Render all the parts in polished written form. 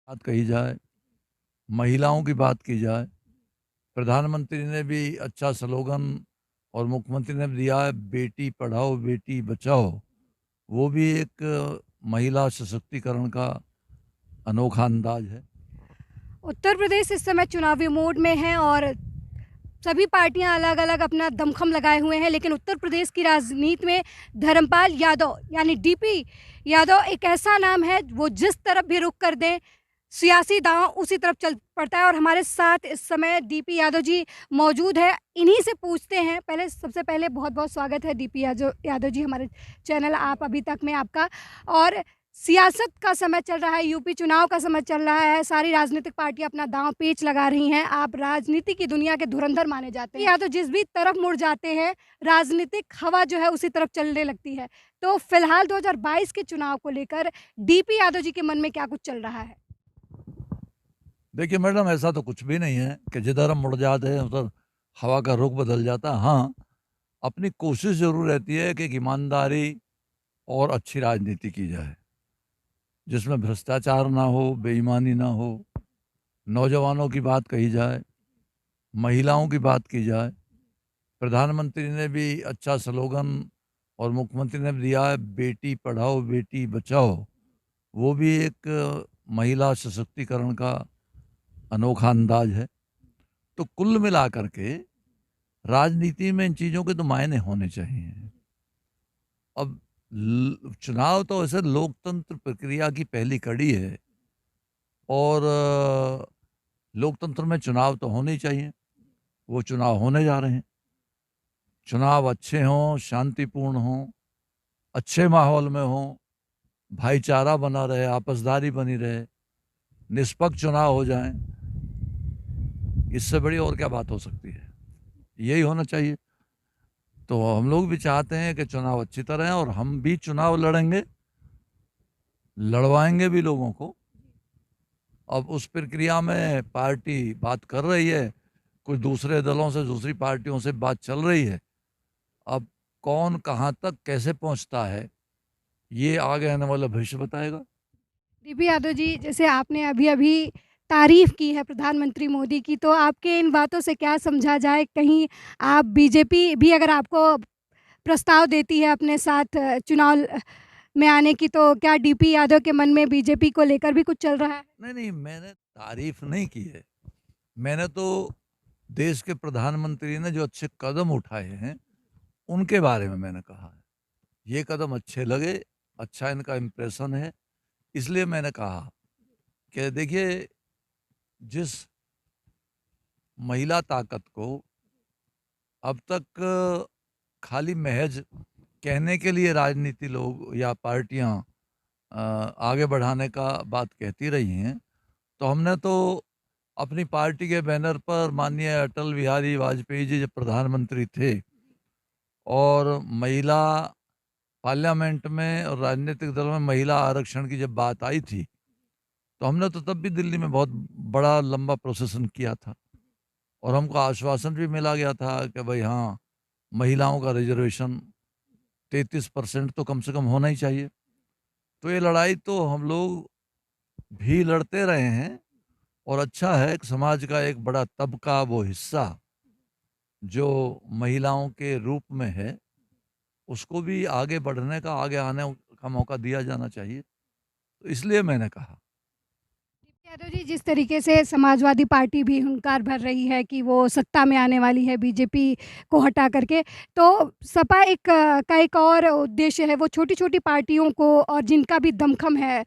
बात कही जाए, महिलाओं की बात की जाए, प्रधानमंत्री ने भी अच्छा स्लोगन और मुख्यमंत्री ने भी दिया है, बेटी पढ़ाओ बेटी बचाओ। वो भी एक महिला सशक्तिकरण का अनोखा अंदाज है। उत्तर प्रदेश इस समय चुनावी मोड में है और सभी पार्टियां अलग-अलग अपना दमखम लगाए हुए हैं, लेकिन उत्तर प्रदेश की राजनीति में धर्मपाल यादव यानी डीपी यादव एक ऐसा नाम है, वो जिस तरफ भी रुख कर दें, सियासी दांव उसी तरफ चल पड़ता है। और हमारे साथ इस समय डीपी यादव जी मौजूद है। इन्हीं से पूछते हैं, पहले सबसे पहले बहुत-बहुत स्वागत है डीपी यादव यादव जी हमारे चैनल आप अभी तक में आपका। और सियासत का समय चल रहा है, यूपी चुनाव का समय चल रहा है, सारी राजनीतिक पार्टियाँ अपना दाँव-पेच लगा रही हैं। आप राजनीति की दुनिया के धुरंधर माने जाते हैं। या तो जिस भी तरफ मुड़ जाते हैं, राजनीतिक हवा जो है उसी तरफ चलने लगती है। तो फिलहाल 2022 के चुनाव को लेकर डीपी यादव जी के मन में क्या कुछ चल रहा है? देखिए मैडम, ऐसा तो कुछ भी नहीं है कि जिधर हम मुड़ जाते हैं उधर हवा का रुख बदल जाता है। हाँ, अपनी कोशिश ज़रूर रहती है कि एक ईमानदारी और अच्छी राजनीति की जाए, जिसमें भ्रष्टाचार ना हो, बेईमानी ना हो, नौजवानों की बात कही जाए, महिलाओं की बात की जाए। प्रधानमंत्री ने भी अच्छा स्लोगन और मुख्यमंत्री ने भी दिया है, बेटी पढ़ाओ बेटी बचाओ। वो भी एक महिला सशक्तिकरण का अनोखा अंदाज है। तो कुल मिलाकर के राजनीति में इन चीज़ों के तो मायने होने चाहिए। अब चुनाव तो वैसे लोकतंत्र प्रक्रिया की पहली कड़ी है और लोकतंत्र में चुनाव तो होने ही चाहिए। वो चुनाव होने जा रहे हैं। चुनाव अच्छे हों, शांतिपूर्ण हों, अच्छे माहौल में हों, भाईचारा बना रहे, आपसदारी बनी रहे, निष्पक्ष चुनाव हो जाएं। इससे बड़ी और क्या बात हो सकती है? यही होना चाहिए। तो हम लोग भी चाहते हैं कि चुनाव अच्छी तरह हैं और हम भी चुनाव लड़ेंगे, लड़वाएंगे भी लोगों को। अब उस प्रक्रिया में पार्टी बात कर रही है, कुछ दूसरे दलों से, दूसरी पार्टियों से बात चल रही है। अब कौन कहाँ तक कैसे पहुंचता है, ये आगे आने वाला भविष्य बताएगा। डीपी यादव जी, जैसे आपने अभी-अभी तारीफ़ की है प्रधानमंत्री मोदी की, तो आपके इन बातों से क्या समझा जाए? कहीं आप बीजेपी भी अगर आपको प्रस्ताव देती है अपने साथ चुनाव में आने की, तो क्या डीपी यादव के मन में बीजेपी को लेकर भी कुछ चल रहा है? नहीं नहीं, मैंने तारीफ नहीं की है। मैंने तो देश के प्रधानमंत्री ने जो अच्छे कदम उठाए हैं उनके बारे में मैंने कहा है। ये कदम अच्छे लगे, अच्छा इनका इम्प्रेशन है, इसलिए मैंने कहा कि देखिए, जिस महिला ताकत को अब तक खाली महज कहने के लिए राजनीति लोग या पार्टियां आगे बढ़ाने का बात कहती रही हैं, तो हमने तो अपनी पार्टी के बैनर पर माननीय अटल बिहारी वाजपेयी जी जब प्रधानमंत्री थे और महिला पार्लियामेंट में और राजनीतिक दल में महिला आरक्षण की जब बात आई थी, तो हमने तो तब भी दिल्ली में बहुत बड़ा लंबा प्रोसेसन किया था और हमको आश्वासन भी मिला गया था कि भाई हाँ, महिलाओं का रिजर्वेशन 33% तो कम से कम होना ही चाहिए। तो ये लड़ाई तो हम लोग भी लड़ते रहे हैं और अच्छा है कि समाज का एक बड़ा तबका, वो हिस्सा जो महिलाओं के रूप में है, उसको भी आगे बढ़ने का, आगे आने का मौका दिया जाना चाहिए। तो इसलिए मैंने कहा। यादव जी, जिस तरीके से समाजवादी पार्टी भी हुंकार भर रही है कि वो सत्ता में आने वाली है बीजेपी को हटा करके, तो सपा का एक और उद्देश्य है, वो छोटी-छोटी पार्टियों को और जिनका भी दमखम है,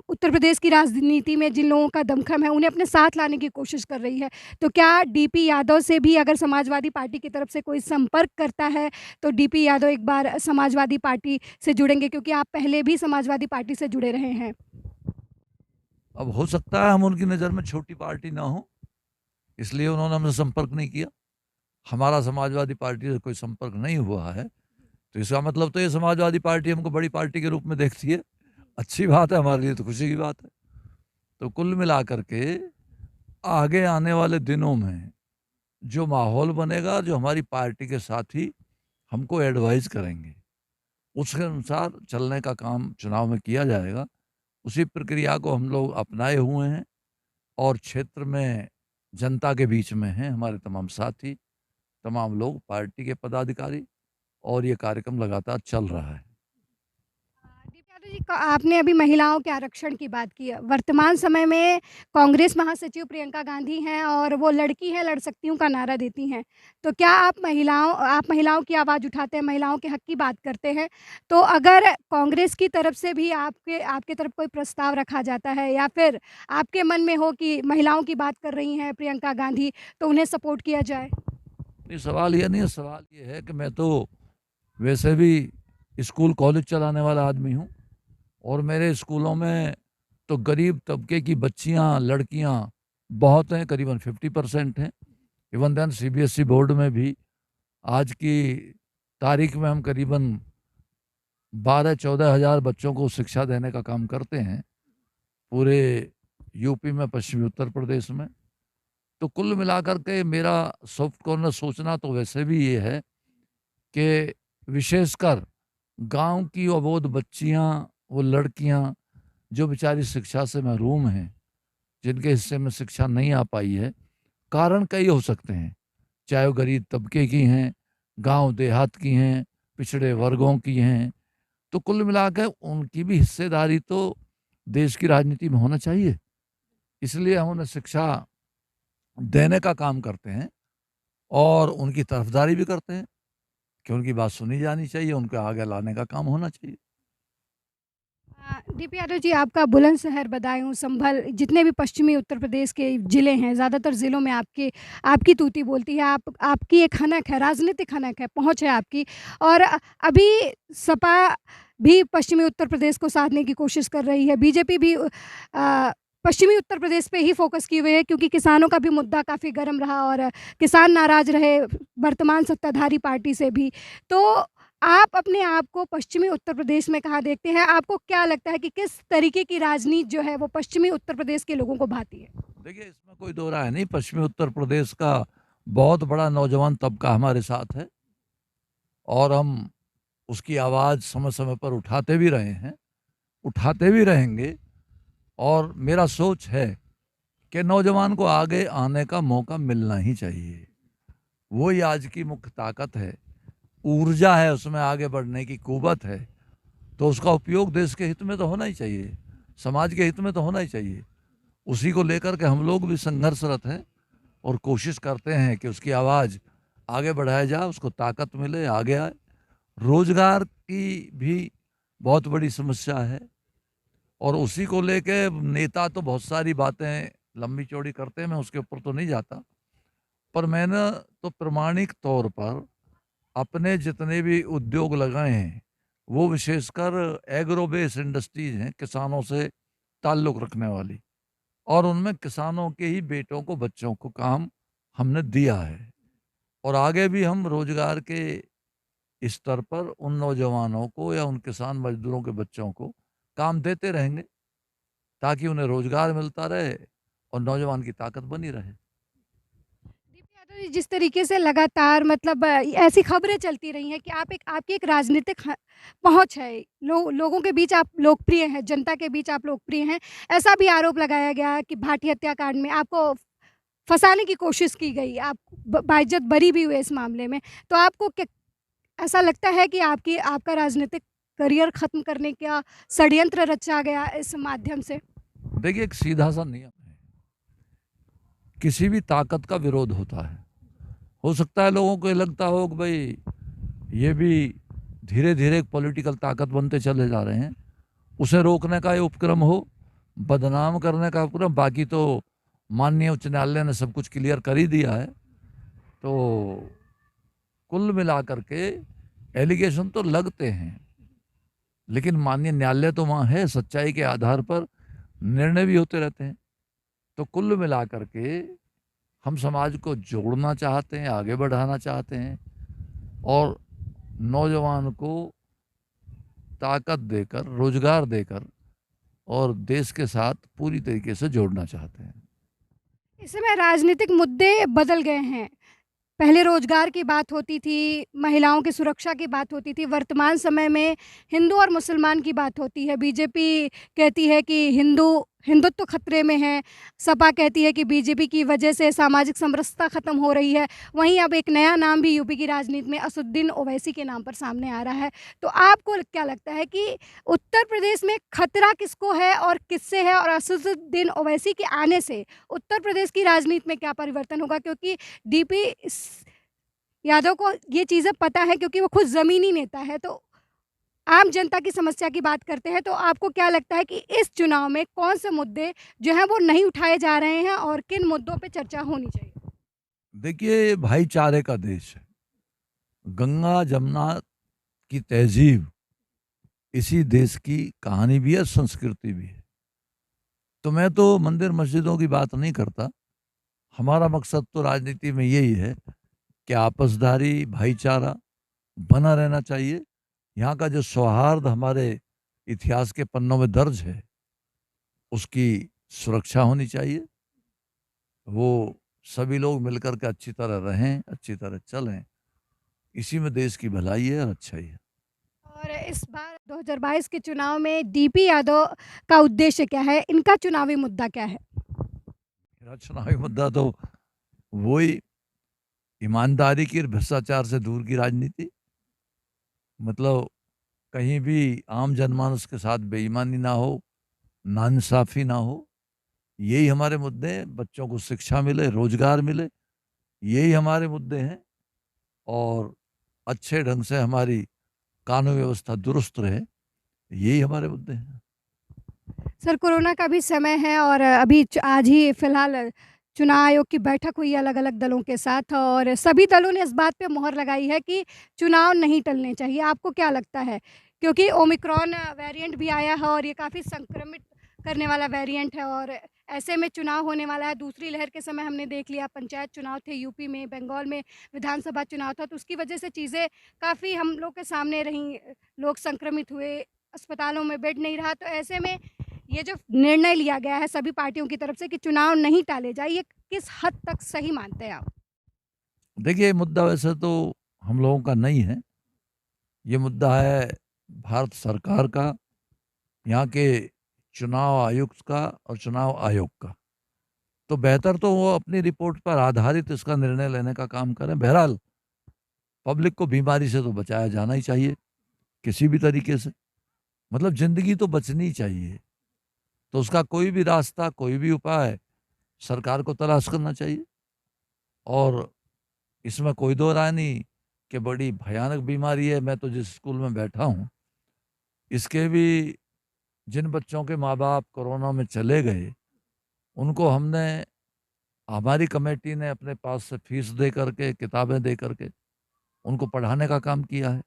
उत्तर प्रदेश की राजनीति में जिन लोगों का दमखम है, उन्हें अपने साथ लाने की कोशिश कर रही है। तो क्या डीपी यादव से भी अगर समाजवादी पार्टी की तरफ से कोई संपर्क करता है, तो डीपी यादव एक बार समाजवादी पार्टी से जुड़ेंगे? क्योंकि आप पहले भी समाजवादी पार्टी से जुड़े रहे हैं। अब हो सकता है हम उनकी नज़र में छोटी पार्टी ना हो, इसलिए उन्होंने हमसे संपर्क नहीं किया। हमारा समाजवादी पार्टी से कोई संपर्क नहीं हुआ है, तो इसका मतलब तो ये समाजवादी पार्टी हमको बड़ी पार्टी के रूप में देखती है। अच्छी बात है, हमारे लिए तो खुशी की बात है। तो कुल मिलाकर के आगे आने वाले दिनों में जो माहौल बनेगा, जो हमारी पार्टी के साथी हमको एडवाइस करेंगे, उसके अनुसार चलने का काम चुनाव में किया जाएगा। उसी प्रक्रिया को हम लोग अपनाए हुए हैं और क्षेत्र में जनता के बीच में हैं हमारे तमाम साथी, तमाम लोग, पार्टी के पदाधिकारी, और ये कार्यक्रम लगातार चल रहा है। दीप यादव जी, आपने अभी महिलाओं के आरक्षण की बात की है। वर्तमान समय में कांग्रेस महासचिव प्रियंका गांधी हैं और वो लड़की है, लड़ सकती हूँ का नारा देती हैं। तो क्या आप महिलाओं की आवाज़ उठाते हैं, महिलाओं के हक की बात करते हैं? तो अगर कांग्रेस की तरफ से भी आपके आपके तरफ कोई प्रस्ताव रखा जाता है या फिर आपके मन में हो कि महिलाओं की बात कर रही हैं प्रियंका गांधी, तो उन्हें सपोर्ट किया जाए? नहीं, सवाल ये नहीं है, सवाल ये है कि मैं तो वैसे भी स्कूल कॉलेज चलाने वाला आदमी हूँ और मेरे स्कूलों में तो गरीब तबके की बच्चियाँ, लड़कियाँ बहुत हैं, करीबन 50% हैं। इवन देन सीबीएसई बोर्ड में भी आज की तारीख में हम करीबन 12-14 हज़ार बच्चों को शिक्षा देने का काम करते हैं पूरे यूपी में, पश्चिमी उत्तर प्रदेश में। तो कुल मिलाकर के मेरा सॉफ्ट कॉर्नर सोचना तो वैसे भी ये है कि विशेषकर गांव की अबोध बच्चियां, वो लड़कियां जो बेचारी शिक्षा से महरूम हैं, जिनके हिस्से में शिक्षा नहीं आ पाई है, कारण कई हो सकते हैं, चाहे वो गरीब तबके की हैं, गांव देहात की हैं, पिछड़े वर्गों की हैं। तो कुल मिलाकर उनकी भी हिस्सेदारी तो देश की राजनीति में होना चाहिए। इसलिए हम उन्हें शिक्षा देने का काम करते हैं और उनकी तरफदारी भी करते हैं कि उनकी बात सुनी जानी चाहिए, उनको आगे लाने का काम होना चाहिए। दीप यादव जी, आपका बुलंदशहर, बदायूं, संभल, जितने भी पश्चिमी उत्तर प्रदेश के ज़िले हैं, ज़्यादातर ज़िलों में आपकी तूती बोलती है। आपकी एक हनक है, राजनीतिक हनक है, पहुँच है आपकी। और अभी सपा भी पश्चिमी उत्तर प्रदेश को साधने की कोशिश कर रही है। बीजेपी भी पश्चिमी उत्तर प्रदेश पे ही फ़ोकस किए हुए है, क्योंकि किसानों का भी मुद्दा काफ़ी गर्म रहा और किसान नाराज़ रहे वर्तमान सत्ताधारी पार्टी से भी। तो आप अपने आप को पश्चिमी उत्तर प्रदेश में कहाँ देखते हैं? आपको क्या लगता है कि किस तरीके की राजनीति जो है वो पश्चिमी उत्तर प्रदेश के लोगों को भाती है? देखिए, इसमें कोई दो राय नहीं, पश्चिमी उत्तर प्रदेश का बहुत बड़ा नौजवान तबका हमारे साथ है और हम उसकी आवाज़ समय समय पर उठाते भी रहे हैं, उठाते भी रहेंगे। और मेरा सोच है कि नौजवान को आगे आने का मौका मिलना ही चाहिए। वही आज की मुख्य ताकत है, ऊर्जा है, उसमें आगे बढ़ने की कुव्वत है। तो उसका उपयोग देश के हित में तो होना ही चाहिए, समाज के हित में तो होना ही चाहिए। उसी को लेकर के हम लोग भी संघर्षरत हैं और कोशिश करते हैं कि उसकी आवाज़ आगे बढ़ाया जाए, उसको ताकत मिले, आगे आए। रोजगार की भी बहुत बड़ी समस्या है और उसी को लेके नेता तो बहुत सारी बातें लंबी चौड़ी करते हैं, मैं उसके ऊपर तो नहीं जाता। पर मैंने तो प्रमाणिक तौर पर अपने जितने भी उद्योग लगाए हैं, वो विशेषकर एग्रो बेस इंडस्ट्रीज हैं, किसानों से ताल्लुक़ रखने वाली, और उनमें किसानों के ही बेटों को, बच्चों को काम हमने दिया है। और आगे भी हम रोजगार के स्तर पर उन नौजवानों को या उन किसान मजदूरों के बच्चों को काम देते रहेंगे ताकि उन्हें रोजगार मिलता रहे और नौजवान की ताकत बनी रहे। दीप यादव जी, जिस तरीके से लगातार मतलब ऐसी खबरें चलती रही हैं कि आपकी एक राजनीतिक पहुंच है, लोगों के बीच आप लोकप्रिय हैं, जनता के बीच आप लोकप्रिय हैं। ऐसा भी आरोप लगाया गया कि भाटी हत्याकांड में आपको फंसाने की कोशिश की गई, आप बाइज्जत बरी भी हुए इस मामले में। तो आपको ऐसा लगता है कि आपका राजनीतिक करियर खत्म करने का षड्यंत्र रचा गया इस माध्यम से? देखिए, एक सीधा सा नियम है, किसी भी ताकत का विरोध होता है। हो सकता है लोगों को ये लगता हो कि भाई ये भी धीरे धीरे एक पॉलिटिकल ताकत बनते चले जा रहे हैं, उसे रोकने का ये उपक्रम हो, बदनाम करने का उपक्रम। बाकी तो माननीय उच्च न्यायालय ने सब कुछ क्लियर कर ही दिया है। तो कुल मिलाकर के एलिगेशन तो लगते हैं, लेकिन माननीय न्यायालय तो वहाँ है, सच्चाई के आधार पर निर्णय भी होते रहते हैं। तो कुल मिलाकर के हम समाज को जोड़ना चाहते हैं, आगे बढ़ाना चाहते हैं और नौजवान को ताकत देकर, रोजगार देकर और देश के साथ पूरी तरीके से जोड़ना चाहते हैं। इस समय राजनीतिक मुद्दे बदल गए हैं। पहले रोजगार की बात होती थी, महिलाओं की सुरक्षा की बात होती थी, वर्तमान समय में हिंदू और मुसलमान की बात होती है। बीजेपी कहती है कि हिंदुत्व खतरे में है, सपा कहती है कि बीजेपी की वजह से सामाजिक समरसता खत्म हो रही है। वहीं अब एक नया नाम भी यूपी की राजनीति में असदुद्दीन ओवैसी के नाम पर सामने आ रहा है। तो आपको क्या लगता है कि उत्तर प्रदेश में खतरा किसको है और किससे है, और असदुद्दीन ओवैसी के आने से उत्तर प्रदेश की राजनीति में क्या परिवर्तन होगा? क्योंकि डीपी यादव को ये चीज़ें पता है, क्योंकि वो खुद ज़मीनी नेता है। तो आम जनता की समस्या की बात करते हैं, तो आपको क्या लगता है कि इस चुनाव में कौन से मुद्दे जो हैं वो नहीं उठाए जा रहे हैं और किन मुद्दों पे चर्चा होनी चाहिए? देखिए, ये भाईचारे का देश है। गंगा जमुना की तहजीब इसी देश की कहानी भी है, संस्कृति भी है। तो मैं तो मंदिर मस्जिदों की बात नहीं करता। हमारा मकसद तो राजनीति में यही है कि आपसदारी भाईचारा बना रहना चाहिए। यहाँ का जो सौहार्द हमारे इतिहास के पन्नों में दर्ज है, उसकी सुरक्षा होनी चाहिए। वो सभी लोग मिलकर के अच्छी तरह रहें, अच्छी तरह चलें। इसी में देश की भलाई है और अच्छाई है। और इस बार 2022 के चुनाव में डीपी यादव का उद्देश्य क्या है? इनका चुनावी मुद्दा क्या है? मेरा चुनावी मुद्दा तो वही ईमानदारी की और भ्रष्टाचार से दूर की राजनीति। मतलब कहीं भी आम जनमानस के साथ बेईमानी ना हो, नाइंसाफ़ी ना हो। यही हमारे मुद्दे हैं। बच्चों को शिक्षा मिले, रोज़गार मिले, यही हमारे मुद्दे हैं। और अच्छे ढंग से हमारी कानून व्यवस्था दुरुस्त रहे, यही हमारे मुद्दे हैं। सर, कोरोना का भी समय है और अभी आज ही फिलहाल चुनाव आयोग की बैठक हुई है अलग-अलग दलों के साथ, और सभी दलों ने इस बात पे मुहर लगाई है कि चुनाव नहीं टलने चाहिए। आपको क्या लगता है? क्योंकि ओमिक्रॉन वेरिएंट भी आया है और ये काफ़ी संक्रमित करने वाला वेरिएंट है, और ऐसे में चुनाव होने वाला है। दूसरी लहर के समय हमने देख लिया, पंचायत चुनाव थे यूपी में, बंगाल में विधानसभा चुनाव था, तो उसकी वजह से चीज़ें काफ़ी हम लोग के सामने रहीं। लोग संक्रमित हुए, अस्पतालों में बेड नहीं रहा। तो ऐसे में ये जो निर्णय लिया गया है सभी पार्टियों की तरफ से कि चुनाव नहीं टाले जाए, ये किस हद तक सही मानते हैं आप? देखिए, ये मुद्दा वैसे तो हम लोगों का नहीं है। ये मुद्दा है भारत सरकार का, यहाँ के चुनाव आयुक्त का और चुनाव आयोग का। तो बेहतर तो वो अपनी रिपोर्ट पर आधारित इसका निर्णय लेने का काम करें। बहरहाल पब्लिक को बीमारी से तो बचाया जाना ही चाहिए, किसी भी तरीके से। मतलब ज़िंदगी तो बचनी चाहिए, तो उसका कोई भी रास्ता, कोई भी उपाय सरकार को तलाश करना चाहिए। और इसमें कोई दो राय नहीं कि बड़ी भयानक बीमारी है। मैं तो जिस स्कूल में बैठा हूँ, इसके भी जिन बच्चों के माँ-बाप कोरोना में चले गए, उनको हमने, हमारी कमेटी ने अपने पास से फीस दे करके, किताबें दे करके उनको पढ़ाने का काम किया है।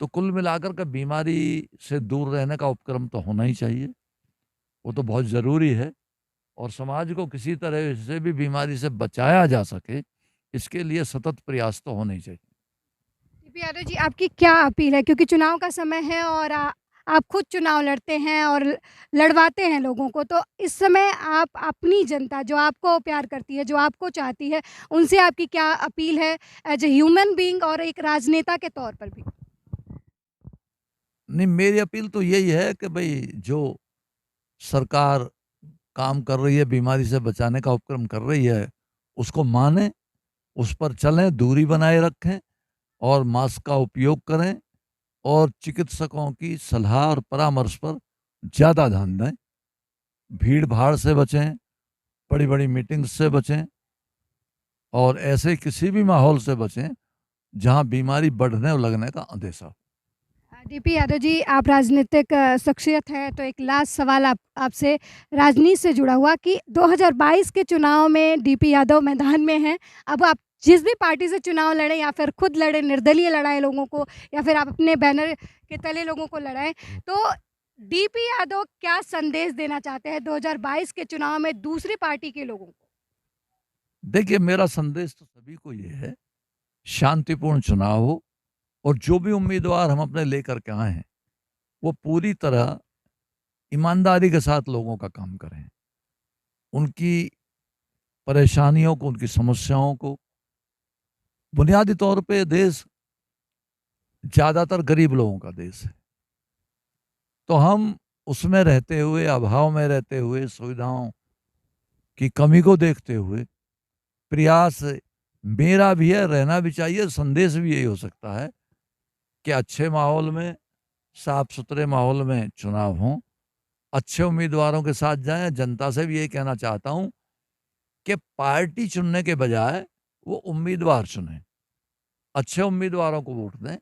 तो कुल मिलाकर के बीमारी से दूर रहने का उपक्रम तो होना ही चाहिए, वो तो बहुत ज़रूरी है। और समाज को किसी तरह से भी बीमारी से बचाया जा सके, इसके लिए सतत प्रयास तो होने ही चाहिए। डीपी यादव जी, आपकी क्या अपील है? क्योंकि चुनाव का समय है और आप खुद चुनाव लड़ते हैं और लड़वाते हैं लोगों को, तो इस समय आप अपनी जनता जो आपको प्यार करती है, जो आपको चाहती है, उनसे आपकी क्या अपील है एज़ अ ह्यूमन बीइंग और एक राजनेता के तौर पर भी? नहीं, मेरी अपील तो यही है कि भई जो सरकार काम कर रही है, बीमारी से बचाने का उपक्रम कर रही है, उसको मानें, उस पर चलें, दूरी बनाए रखें और मास्क का उपयोग करें और चिकित्सकों की सलाह और परामर्श पर ज़्यादा ध्यान दें। भीड़-भाड़ से बचें, बड़ी-बड़ी मीटिंग्स से बचें और ऐसे किसी भी माहौल से बचें, जहाँ बीमारी बढ़ने और लगने का अंदेशा हो। डीपी यादव जी, आप राजनीतिक शख्सियत हैं, तो एक लास्ट सवाल आपसे राजनीति से जुड़ा हुआ कि 2022 के चुनाव में डीपी यादव मैदान में हैं। अब आप जिस भी पार्टी से चुनाव लड़ें या फिर खुद लड़ें, निर्दलीय लड़ाएँ लोगों को, या फिर आप अपने बैनर के तले लोगों को लड़ाएँ, तो डीपी यादव क्या संदेश देना चाहते हैं 2022 के चुनाव में दूसरी पार्टी के लोगों को? देखिए, मेरा संदेश तो सभी को ये है, शांतिपूर्ण चुनाव हो और जो भी उम्मीदवार हम अपने लेकर के आए हैं, वो पूरी तरह ईमानदारी के साथ लोगों का काम करें। उनकी परेशानियों को, उनकी समस्याओं को बुनियादी तौर पे देश ज़्यादातर गरीब लोगों का देश है। तो हम उसमें रहते हुए, अभाव में रहते हुए, सुविधाओं की कमी को देखते हुए प्रयास मेरा भी है, रहना भी चाहिए। संदेश भी यही हो सकता है कि अच्छे माहौल में, साफ-सुथरे माहौल में चुनाव हों, अच्छे उम्मीदवारों के साथ जाएँ। जनता से भी यही कहना चाहता हूँ कि पार्टी चुनने के बजाय वो उम्मीदवार चुनें। अच्छे उम्मीदवारों को वोट दें,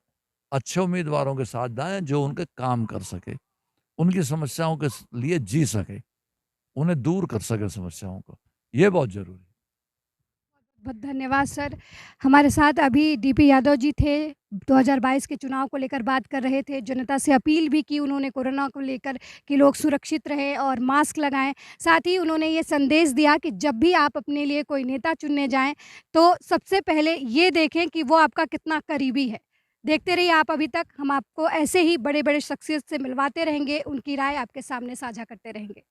अच्छे उम्मीदवारों के साथ जाएँ जो उनके काम कर सके, उनकी समस्याओं के लिए जी सके, उन्हें दूर कर सके समस्याओं को। ये बहुत ज़रूरी है। बहुत धन्यवाद सर। हमारे साथ अभी डीपी यादव जी थे, 2022 के चुनाव को लेकर बात कर रहे थे। जनता से अपील भी की उन्होंने कोरोना को लेकर कि लोग सुरक्षित रहें और मास्क लगाएँ। साथ ही उन्होंने ये संदेश दिया कि जब भी आप अपने लिए कोई नेता चुनने जाएँ, तो सबसे पहले ये देखें कि वो आपका कितना करीबी है। देखते रहिए आप अभी तक, हम आपको ऐसे ही बड़े-बड़े शख्सियत से मिलवाते रहेंगे, उनकी राय आपके सामने साझा करते रहेंगे।